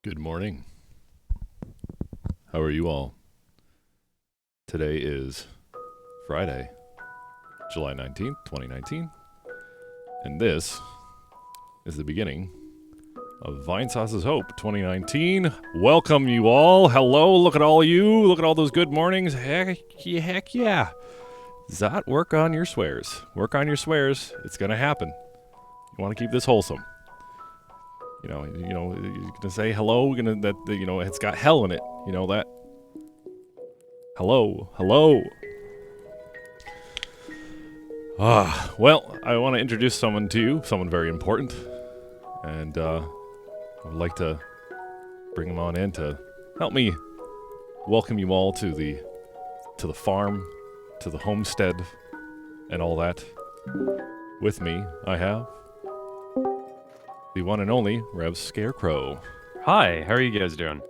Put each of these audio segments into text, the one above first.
Good morning. How are you all? Today is Friday, July 19th, 2019, and this is the beginning of Vinesauce's Hope 2019. Welcome you all. Hello, look at all you. Look at all those good mornings. Heck yeah. Zott, work on your swears. Work on your swears. It's going to happen. You want to keep this wholesome. You know, you're gonna say hello. It's got hell in it. You know that. Hello. Well, I want to introduce someone to you, someone very important, and I would like to bring him on in to help me welcome you all to the farm, to the homestead, and all that. With me, I have the one and only RevScarecrow. Hi, how are you guys doing?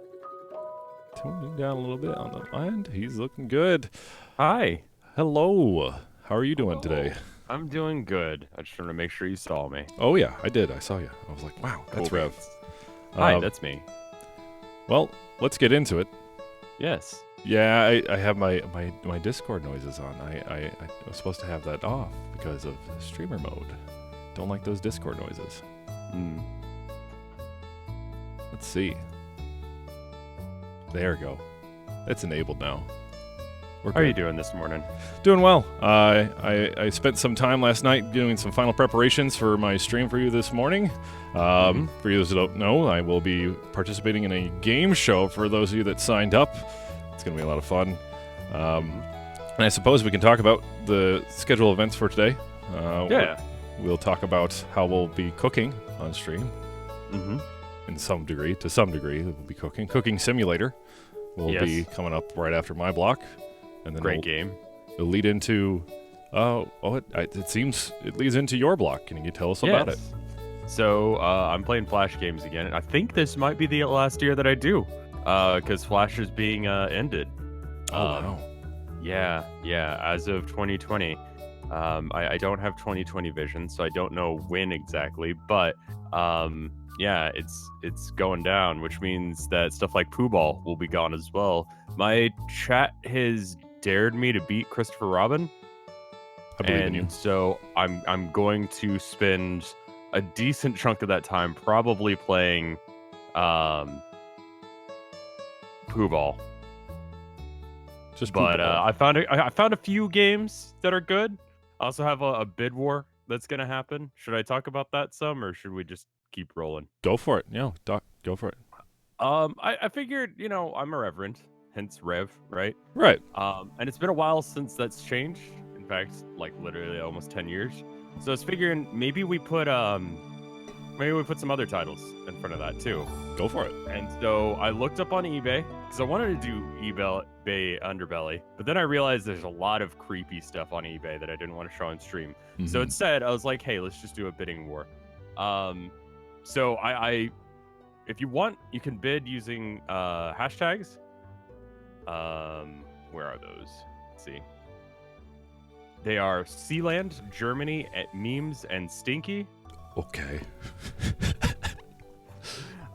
Toning down a little bit on the end. He's looking good. Hi. Hello. How are you doing today? I'm doing good. I just wanted to make sure you saw me. Oh, yeah, I did. I saw you. I was like, wow, that's Cool. Rev. Hi, that's me. Well, let's get into it. Yes. Yeah, I have my Discord noises on. I was supposed to have that off because of streamer mode. Don't like those Discord noises. Let's see. There we go. It's enabled now. How are you doing this morning? Doing well. I spent some time last night doing some final preparations for my stream for you this morning. For you those who don't know, I will be participating in a game show for those of you that signed up. It's going to be a lot of fun. And I suppose we can talk about the schedule events for today. Yeah. We'll talk about how we'll be cooking on stream. To some degree, we'll be cooking. Cooking Simulator will be coming up right after my block. And then Great game. It'll lead into, it seems it leads into your block. Can you tell us about it? So I'm playing Flash games again. I think this might be the last year that I do, because Flash is being ended. Wow. Yeah. As of 2020, I don't have 2020 vision, so I don't know when exactly. But yeah, it's going down, which means that stuff like 𝗢𝗘𝗦𝗧𝗜𝗢𝗡 will be gone as well. My chat has dared me to beat Christopher Robin. I believe in you. So I'm going to spend a decent chunk of that time probably playing 𝗢𝗚𝗡. But I found a few games that are good. I also have a bid war that's gonna happen. Should I talk about that some, or should we just keep rolling? Go for it. Yeah, Doc, go for it. I figured, I'm a reverend, hence Rev, right? Right. And it's been a while since that's changed. In fact, like literally almost 10 years. So I was figuring maybe we put some other titles in front of that too. Go for it. And so I looked up on eBay because I wanted to do eBay Underbelly, but then I realized there's a lot of creepy stuff on eBay that I didn't want to show on stream. So instead, I was like, hey, let's just do a bidding war. So I if you want, you can bid using hashtags. Where are those? Let's see. They are Sealand, Germany, Memes, and Stinky. Okay.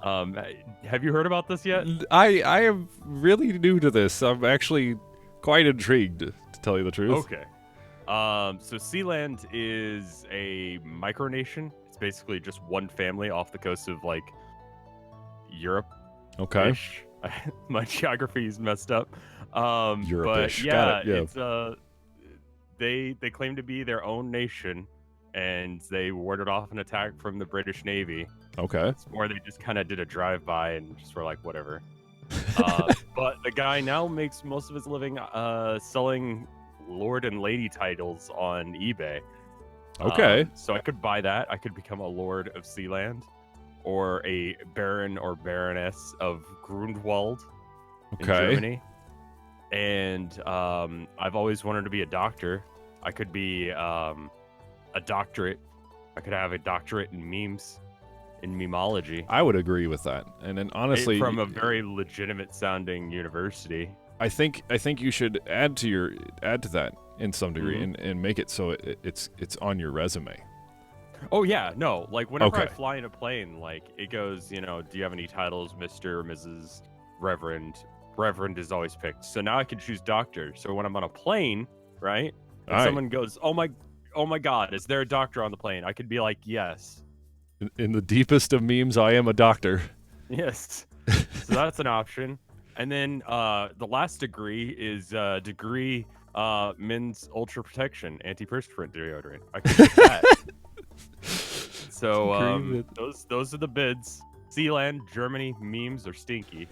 Have you heard about this yet? I am really new to this. I'm actually quite intrigued, to tell you the truth. Okay. So Sealand is a micronation. It's basically just one family off the coast of like Europe. Okay. My geography is messed up. Europe-ish. But yeah, Got it. Yeah. it's they claim to be their own nation, and they warded off an attack from the British Navy. Okay. It's more they just kind of did a drive-by and just were like, whatever. But the guy now makes most of his living selling Lord and Lady titles on eBay. Okay. So I could buy that. I could become a Lord of Sealand, or a Baron or Baroness of Grunwald in Germany. And I've always wanted to be a doctor. I could be a doctorate. I could have a doctorate in memes, in memology. I would agree with that. And then honestly, from a very legitimate sounding university. I think you should add to that in some degree and make it so it's on your resume. Oh yeah, no. Like whenever I Okay. fly in a plane, like it goes, do you have any titles, Mr., Mrs., Reverend? Reverend is always picked. So now I can choose doctor. So when I'm on a plane, right, and All right. someone goes, oh my God, is there a doctor on the plane? I could be like, yes, In the deepest of memes, I am a doctor. yes. So that's an option. And then the last degree is degree men's ultra protection antiperspirant deodorant. I can pick that. So those are the bids. Sealand, Germany, memes are stinky.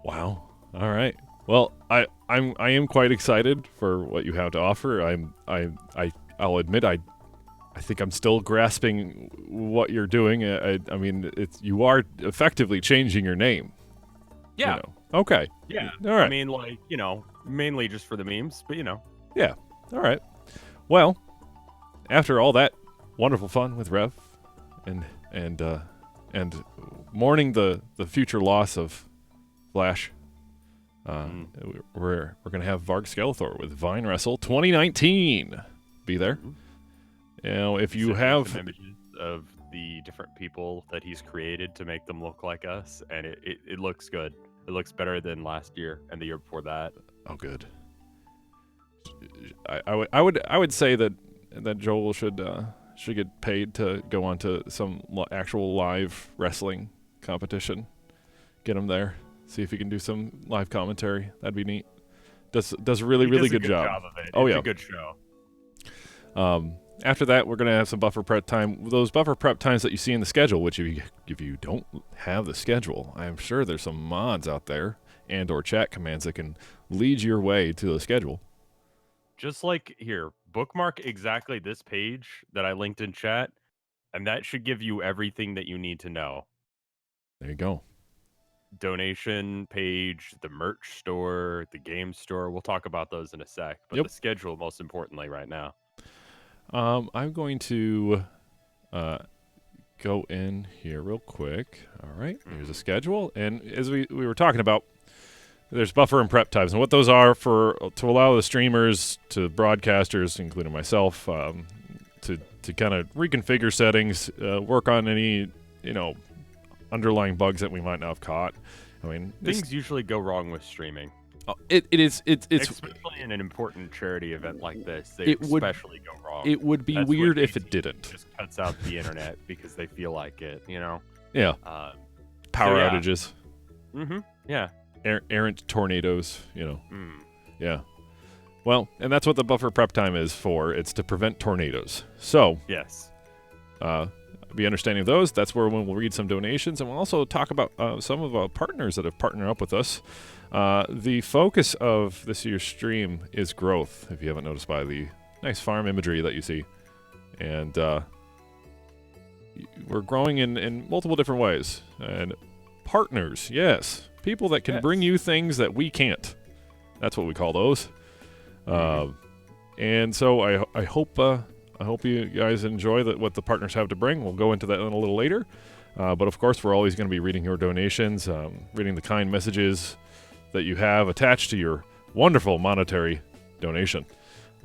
Wow. All right. Well, I am quite excited for what you have to offer. I'll admit I think I'm still grasping what you're doing. I mean, you are effectively changing your name. Yeah. You know. Okay. Yeah. All right. I mean, like, mainly just for the memes, but Yeah. All right. Well, after all that wonderful fun with Rev, and mourning the future loss of Flash, we're gonna have 𝗢𝗚𝗘𝗡𝗡 with Vinesauce 2019. Be there. You know, if you have some images of the different people that he's created to make them look like us, and it looks good. It looks better than last year and the year before that. Oh, good. I would say that Joel should get paid to go on to some actual live wrestling competition. Get him there. See if he can do some live commentary. That'd be neat. Does a really good job. Of it. Oh, It's yeah. a good show. After that, we're going to have some buffer prep time. Those buffer prep times that you see in the schedule, which if you don't have the schedule, I'm sure there's some mods out there and or chat commands that can lead your way to the schedule. Just like here, bookmark exactly this page that I linked in chat, and that should give you everything that you need to know. There you go. Donation page, the merch store, the game store. We'll talk about those in a sec, but Yep. the schedule most importantly right now. I'm going to go in here real quick. All right, here's a schedule. And as we were talking about, there's buffer and prep times. And what those are to allow the streamers, to broadcasters, including myself, to kind of reconfigure settings, work on any, underlying bugs that we might not have caught. I mean, things usually go wrong with streaming. It's especially in an important charity event like this. They especially go wrong. It would be weird if it didn't. Just cuts out the internet because they feel like it. Yeah. Power outages. Mm-hmm. Yeah. Errant tornadoes. Yeah. Well, and that's what the buffer prep time is for. It's to prevent tornadoes. So yes. Be understanding of those. That's where we'll read some donations, and we'll also talk about some of our partners that have partnered up with us. The focus of this year's stream is growth, if you haven't noticed by the nice farm imagery that you see. And we're growing in multiple different ways. And partners, yes. People that can bring you things that we can't. That's what we call those. And so I hope you guys enjoy what the partners have to bring. We'll go into that in a little later. But of course, we're always going to be reading your donations, reading the kind messages that you have attached to your wonderful monetary donation.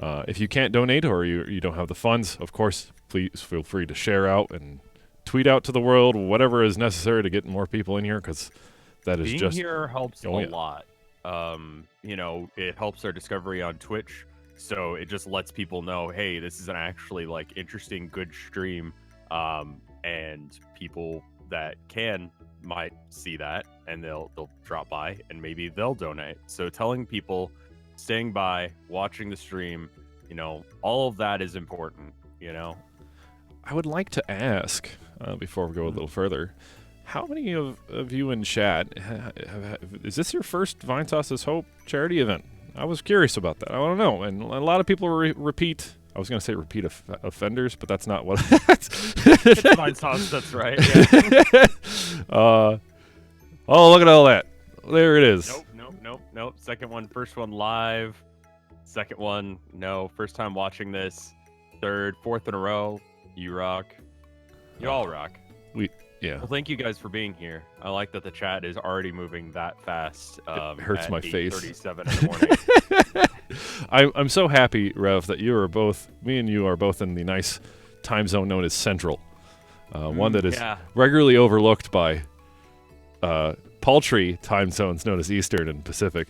If you can't donate or you don't have the funds, of course, please feel free to share out and tweet out to the world whatever is necessary to get more people in here, because that is being here helps a lot. Yeah. It helps our discovery on Twitch. So it just lets people know, hey, this is an actually interesting, good stream, and people that might see that and they'll drop by and maybe they'll donate. So telling people, staying by, watching the stream, all of that is important. I would like to ask before we go a little further, how many of you in chat is this your first Vinesauce's Hope charity event? I was curious about that. I don't know. And a lot of people repeat. I was going to say repeat offenders, but that's not what. It's Vinesauce, that's right. Yeah. Oh, look at all that. There it is. Nope. Second one, first one live. Second one, no. First time watching this. Third, fourth in a row. You rock. You all rock. Yeah. Well, thank you guys for being here. I like that the chat is already moving that fast. It hurts my face. 8:37 in the morning. I'm so happy, Rev, that me and you are both in the nice time zone known as Central. One that is regularly overlooked by paltry time zones known as Eastern and Pacific.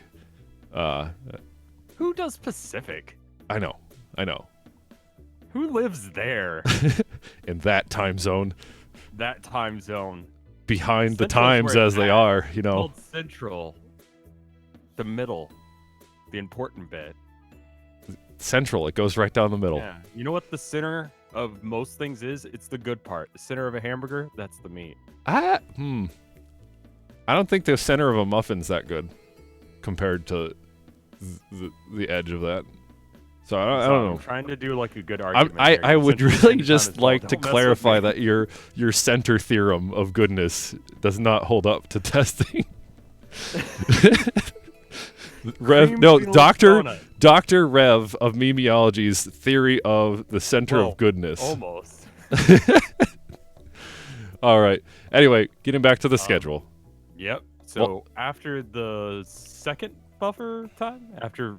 Who does Pacific? I know. Who lives there? In that time zone. That time zone. Behind the times as they are, you know. Called Central. The middle. The important bit. Central. It goes right down the middle. Yeah. You know what the center of most things is? It's the good part. The center of a hamburger, that's the meat. I don't think the center of a muffin's that good compared to the edge of that. So I don't know. I'm trying to do like a good argument. I would really just like to clarify that your center theorem of goodness does not hold up to testing. Dr. Rev of memeology's theory of the center of goodness. Almost. All right. Anyway, getting back to the schedule. Yep. So after the second buffer time, after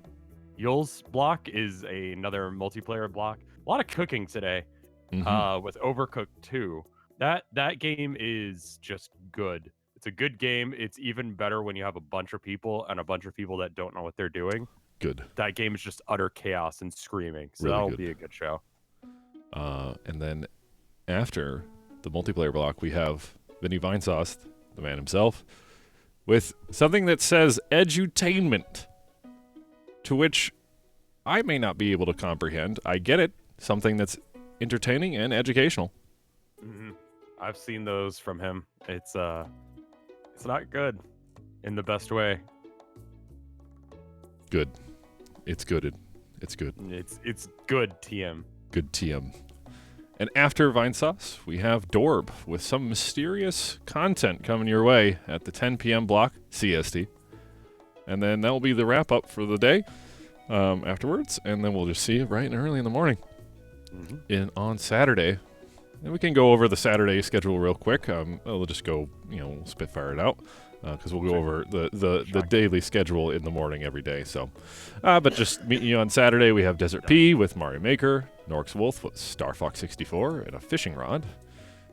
Yule's block is another multiplayer block. A lot of cooking today with Overcooked 2. That game is just good. It's a good game. It's even better when you have a bunch of people and a bunch of people that don't know what they're doing. Good. That game is just utter chaos and screaming. So really that'll be a good show. And then after the multiplayer block, we have Vinesauce, the man himself, with something that says edutainment, to which I may not be able to comprehend. I get it. Something that's entertaining and educational. Mm-hmm. I've seen those from him. It's not good in the best way. Good. It's good. It's good. It's good TM. Good TM. And after Vinesauce, we have Dorb with some mysterious content coming your way at the 10 p.m. block, CST. And then that will be the wrap-up for the day afterwards. And then we'll just see you bright and early in the morning on Saturday. And we can go over the Saturday schedule real quick. We'll just go, spitfire it out. Because we'll go over the daily schedule in the morning every day. So, but just meeting you on Saturday, we have Desert P with Mario Maker, Norx Wolf with Star Fox 64 and a fishing rod,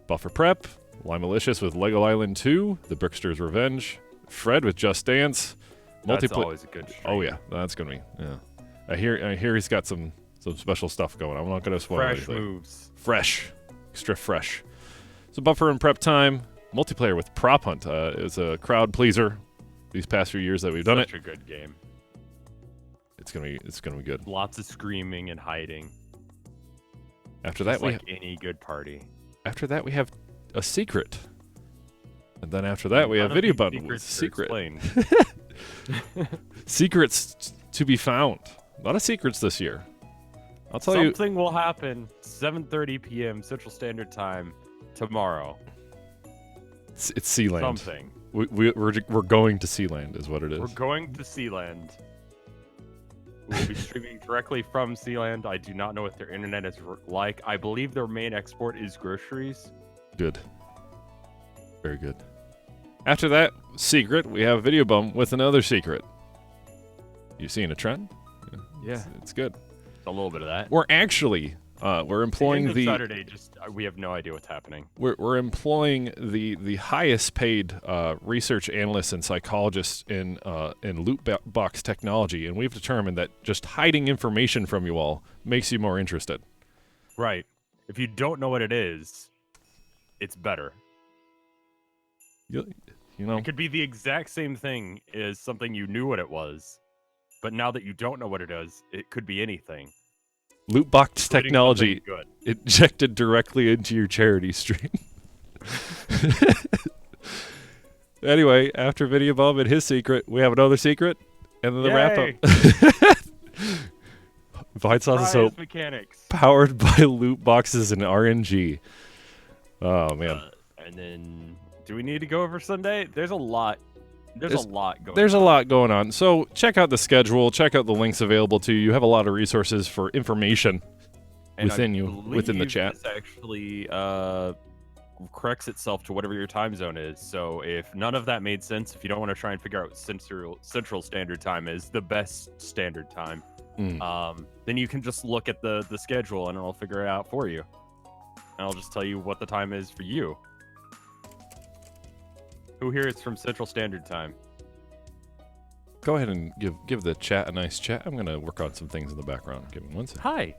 Buffer Prep, Limalicious with Lego Island 2, The Brickster's Revenge, Fred with Just Dance, That's always a good stream. Oh yeah, that's gonna be. Yeah, I hear he's got some special stuff going. I'm not gonna spoil anything. Fresh moves. Fresh, extra fresh. So Buffer and Prep time. Multiplayer with Prop Hunt is a crowd pleaser these past few years that we've done it. Such a good game. It's gonna be good. Lots of screaming and hiding. After that, any good party. After that, we have a secret, and then after that, we have video button with secret. Secrets to be found. A lot of secrets this year. I'll tell you. Something will happen. 7:30 p.m. Central Standard Time tomorrow. It's Sealand. Something. We're going to Sealand is what it is. We're going to Sealand. We'll be streaming directly from Sealand. I do not know what their internet is like. I believe their main export is groceries. Good. Very good. After that secret, we have Video Bum with another secret. You seeing a trend? Yeah. It's good. A little bit of that. We're actually we're employing the Saturday. We have no idea what's happening. We're employing the highest paid research analysts and psychologists in loot box technology, and we've determined that just hiding information from you all makes you more interested. Right. If you don't know what it is, it's better. You know, it could be the exact same thing as something you knew what it was, but now that you don't know what it is, it could be anything. Loot box technology injected directly into your charity stream. Anyway, after Video Bomb and his secret, we have another secret, and then the wrap up. Vinesauce is so mechanics. Powered by loot boxes and RNG. Oh man. And then, do we need to go over Sunday? There's a lot. There's a lot going on. So check out the schedule. Check out the links available to you. You have a lot of resources for information within the chat. This actually corrects itself to whatever your time zone is. So if none of that made sense, if you don't want to try and figure out what Central Standard Time is, the best standard time, then you can just look at the schedule and it'll figure it out for you. and I'll just tell you what the time is for you. Who here is from Central Standard Time? Go ahead and give the chat a nice chat. I'm gonna work on some things in the background. Give me one second. Hi.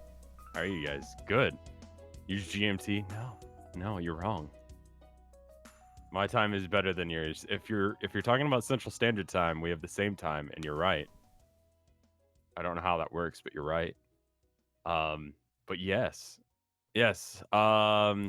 How are you guys? Good. Use GMT? No, you're wrong. My time is better than yours. If you're talking about Central Standard Time, we have the same time, and you're right. I don't know how that works, but you're right. But yes. I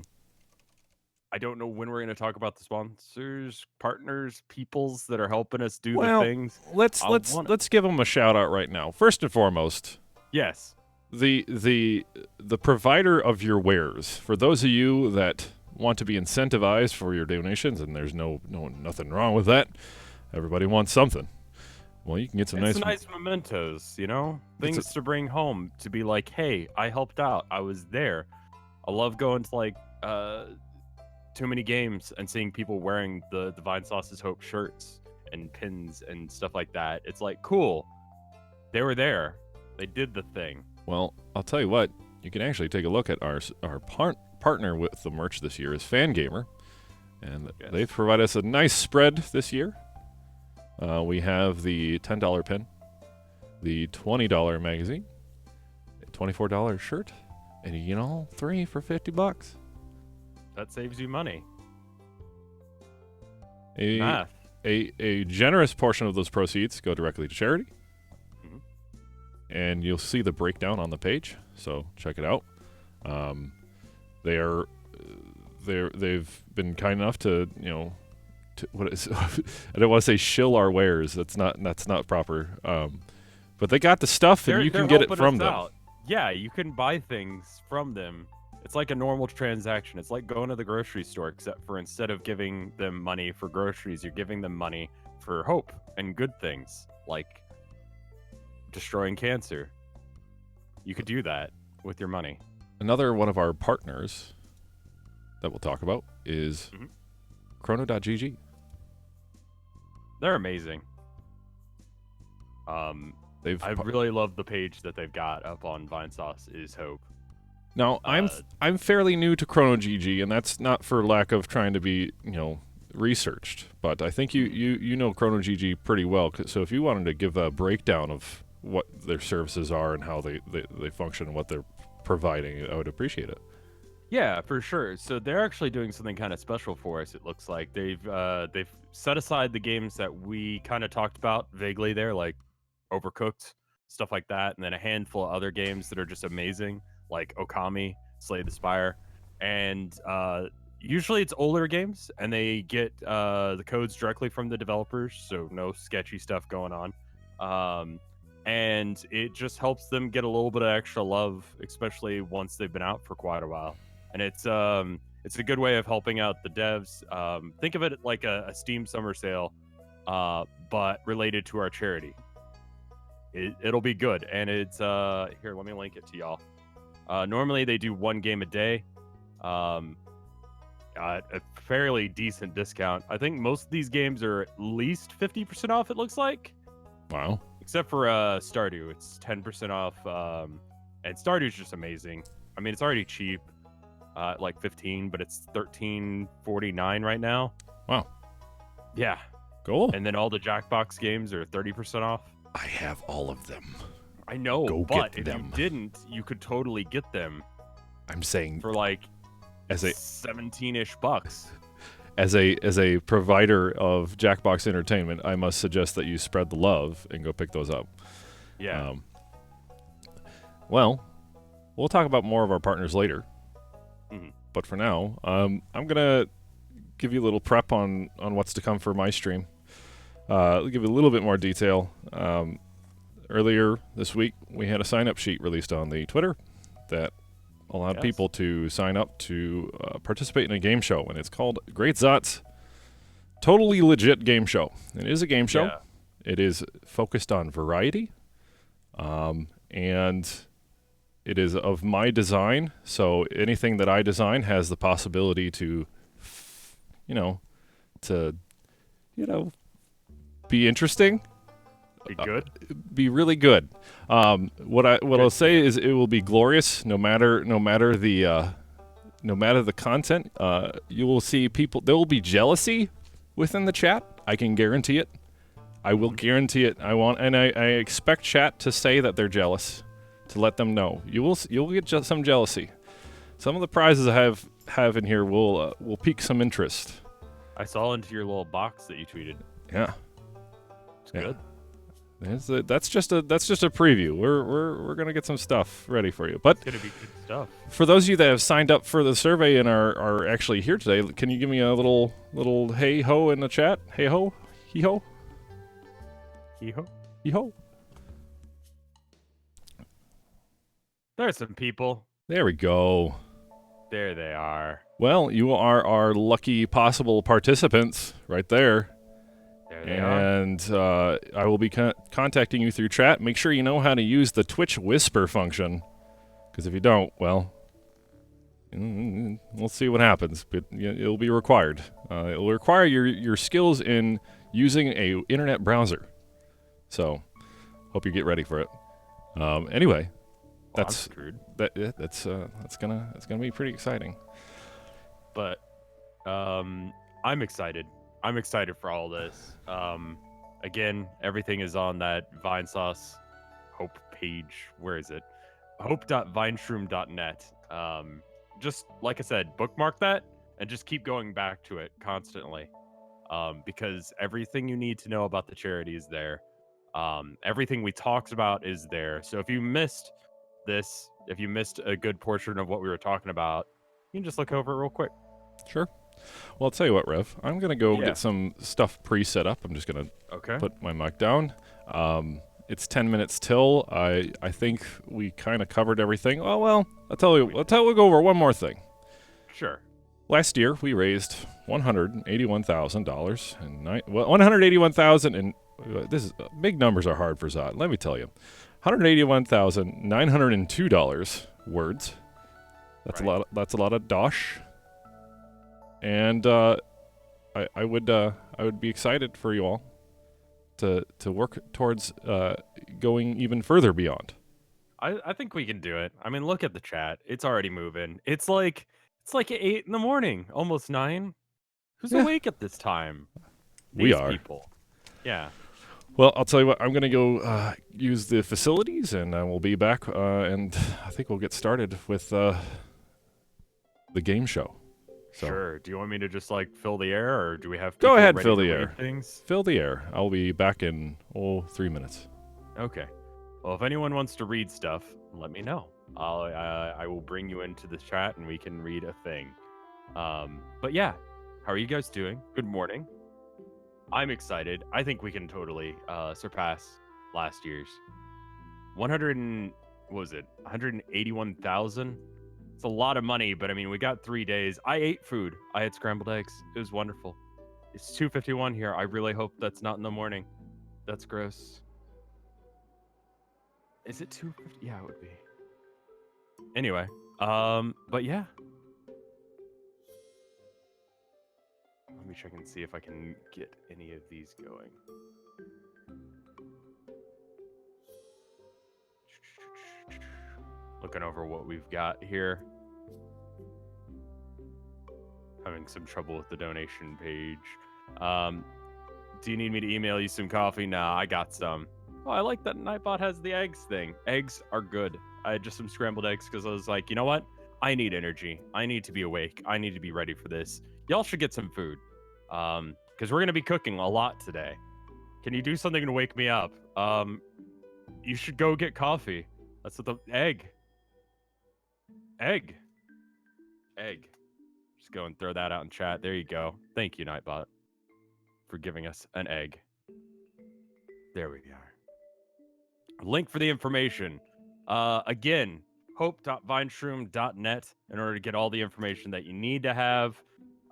don't know when we're going to talk about the sponsors, partners, peoples that are helping us do the things. Let's give them a shout out right now. First and foremost, yes, the provider of your wares. For those of you that want to be incentivized for your donations, and there's nothing wrong with that. Everybody wants something. Well, you can get some nice mementos, things to bring home to be like, hey, I helped out. I was there. I love going to like too many games and seeing people wearing the Vinesauce's Hope shirts and pins and stuff like that. It's like, cool. They were there. They did the thing. Well, I'll tell you what. You can actually take a look at our partner with the merch this year is Fangamer, and they've provided us a nice spread this year. We have the $10 pin, the $20 magazine, a $24 shirt, and 3 for $50. That saves you money. Math. A generous portion of those proceeds go directly to charity. Mm-hmm. And you'll see the breakdown on the page, so check it out. They've been kind enough to I don't want to say shill our wares. That's not proper. But they got the stuff, and you can get it from them. Yeah, you can buy things from them. It's like a normal transaction. It's like going to the grocery store, except for instead of giving them money for groceries, you're giving them money for hope and good things, like destroying cancer. You could do that with your money. Another one of our partners that we'll talk about is 𝗗𝗘𝗦𝗧𝗜𝗢𝗡. They're amazing. I really love the page that they've got up on Vinesauce is Hope. Now, I'm fairly new to 𝗗𝗘𝗦𝗧𝗜𝗢𝗡, and that's not for lack of trying to be, researched. But I think you know 𝗗𝗘𝗦𝗧𝗜𝗢𝗡 pretty well. So if you wanted to give a breakdown of what their services are and how they function and what they're providing, I would appreciate it. Yeah, for sure. So they're actually doing something kind of special for us. It looks like they've set aside the games that we kind of talked about vaguely there, like Overcooked, stuff like that, and then a handful of other games that are just amazing, like Okami, Slay the Spire, and usually it's older games, and they get the codes directly from the developers, so no sketchy stuff going on. And it just helps them get a little bit of extra love, especially once they've been out for quite a while. And it's a good way of helping out the devs. Think of it like a Steam summer sale, but related to our charity. It'll be good, and it's here. Let me link it to y'all. Normally they do one game a day, at a fairly decent discount. I think most of these games are at least 50% off. It looks like. Wow. Except for Stardew, it's 10% off, and Stardew's just amazing. I mean, it's already cheap. Like 15, but it's $13.49 right now. Wow. Yeah. Cool. And then all the Jackbox games are 30% off. I have all of them. I know, but if you didn't, you could totally get them. I'm saying for like as a 17-ish bucks. As a provider of Jackbox entertainment, I must suggest that you spread the love and go pick those up. Yeah. Well, we'll talk about more of our partners later. But for now, I'm gonna give you a little prep on what's to come for my stream. I'll give you a little bit more detail. Earlier this week, we had a sign-up sheet released on the Twitter that allowed people to sign up to participate in a game show, and it's called GreatZott's Totally Legit Game Show. It is a game show. Yeah. It is focused on variety, and it is of my design, so anything that I design has the possibility to, be interesting. Be good. Be really good. What I'll say is it will be glorious, no matter the no matter the content, you will see people. There will be jealousy within the chat. I can guarantee it. I will guarantee it. I expect chat to say that they're jealous, to let them know. You'll get some jealousy. Some of the prizes I have in here will pique some interest. I saw into your little box that you tweeted. Yeah, It's good. That's just a preview. We're gonna get some stuff ready for you. But It's gonna be good stuff. For those of you that have signed up for the survey and are actually here today, can you give me a little hey ho in the chat? Hey ho, hee ho, Hee ho. hee ho. There's some people. There we go. There they are. Well, you are our lucky possible participants right there. There they are. And I will be contacting you through chat. Make sure you know how to use the Twitch whisper function, because if you don't, well, we'll see what happens. But it'll be required. It will require your skills in using a internet browser. So, hope you get ready for it. Anyway, Well, that's gonna be pretty exciting. But I'm excited. I'm excited for all this. Again, everything is on that Vinesauce Hope page. Where is it? hope.vineshroom.net. Just like I said, bookmark that and just keep going back to it constantly. Because everything you need to know about the charity is there. Everything we talked about is there. So if you missed this, if you missed a good portion of what we were talking about, you can just look over it real quick. Sure. Well, I'll tell you what, Rev. I'm going to go get some stuff pre-set up. I'm just going to put my mic down. It's 10 minutes till. I think we kind of covered everything. Oh, well, we'll go over one more thing. Sure. Last year, we raised $181,000. $181,000, and big numbers are hard for Zott. Let me tell you. $181,902 words. That's a lot. That's a lot of dosh. And I would be excited for you all to work towards going even further beyond. I think we can do it. I mean, look at the chat. It's already moving. It's like 8 in the morning, almost 9. Who's awake at this time? We These are. people. Yeah. Well, I'll tell you what. I'm gonna go use the facilities, and we'll be back. And I think we'll get started with the game show. So. Sure. Do you want me to just fill the air, or do we have? Go ahead, ready fill to the read air. Things? Fill the air. I'll be back in 3 minutes. Okay. Well, if anyone wants to read stuff, let me know. I will bring you into the chat, and we can read a thing. But yeah, how are you guys doing? Good morning. I'm excited. I think we can totally surpass last year's 181,000. It's a lot of money, but I mean, we got 3 days. I ate food. I had scrambled eggs. It was wonderful. It's 2:51 here. I really hope that's not in the morning. That's gross. Is it 2:50? Yeah, it would be. Anyway, but yeah. Let me check and see if I can get any of these going. Looking over what we've got here. Having some trouble with the donation page. Do you need me to email you some coffee? Nah, I got some. Oh, I like that Nightbot has the eggs thing. Eggs are good. I had just some scrambled eggs because I was like, you know what? I need energy. I need to be awake. I need to be ready for this. Y'all should get some food. Because we're going to be cooking a lot today. Can you do something to wake me up? You should go get coffee. That's what the egg. Just go and throw that out in chat. There you go. Thank you, Nightbot, for giving us an egg. There we are. Link for the information. Again, hope.vineshroom.net in order to get all the information that you need to have.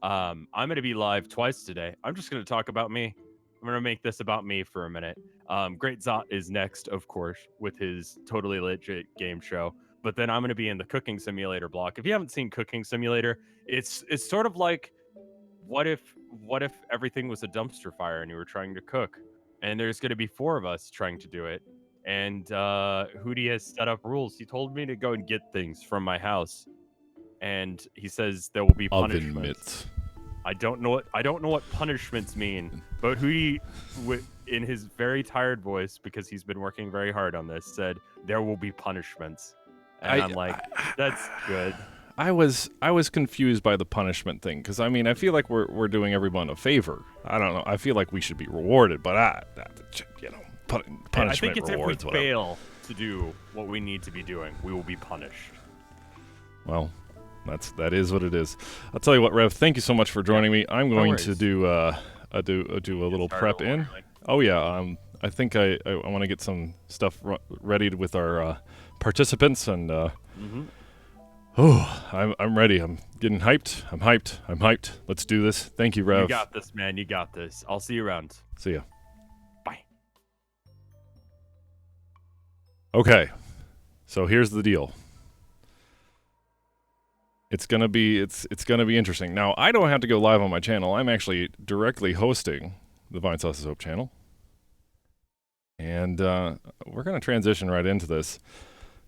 I'm going to be live twice today. I'm just going to talk about me. I'm going to make this about me for a minute. GreatZott is next, of course, with his totally legit game show. But then I'm going to be in the Cooking Simulator block. If you haven't seen Cooking Simulator, it's sort of like, what if everything was a dumpster fire and you were trying to cook? And there's going to be 4 of us trying to do it. And Hootie has set up rules. He told me to go and get things from my house. and he says there will be Oven punishments. mitts. I don't know what punishments mean, but in his very tired voice, because he's been working very hard on this, said there will be punishments, and I'm like, that's good. I was confused by the punishment thing, because I mean, I feel like we're doing everyone a favor. I don't know. I feel like we should be rewarded, but punishment. I think it's rewards, if we fail to do what we need to be doing, we will be punished. Well, that is what it is. I'll tell you what, Rev. Thank you so much for joining me. I'm going to do a little prep in. Oh yeah. I think I want to get some stuff ready with our participants, and I'm ready. I'm getting hyped. I'm hyped. Let's do this. Thank you, Rev. You got this, man. You got this. I'll see you around. See ya. Bye. Okay. So here's the deal. It's gonna be interesting. Now, I don't have to go live on my channel. I'm actually directly hosting the Vinesauce Hope channel, and we're gonna transition right into this.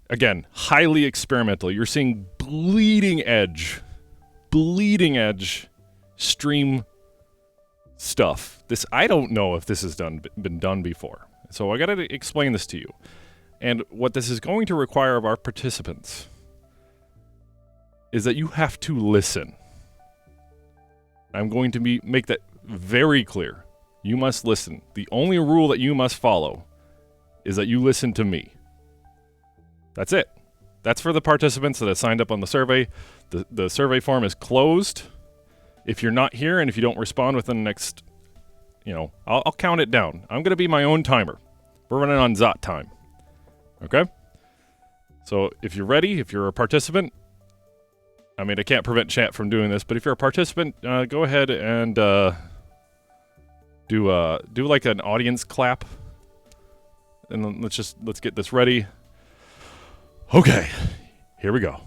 Again, highly experimental. You're seeing bleeding edge stream stuff. This, I don't know if this has been done before, so I gotta explain this to you. And what this is going to require of our participants is that you have to listen. I'm going to make that very clear. You must listen. The only rule that you must follow is that you listen to me. That's it. That's for the participants that have signed up on the survey. The survey form is closed. If you're not here and if you don't respond within the next, I'll count it down. I'm going to be my own timer. We're running on GreatZott time. Okay? So if you're ready, if you're a participant, I mean, I can't prevent chat from doing this, but if you're a participant, go ahead and do like an audience clap, and let's get this ready. Okay, here we go.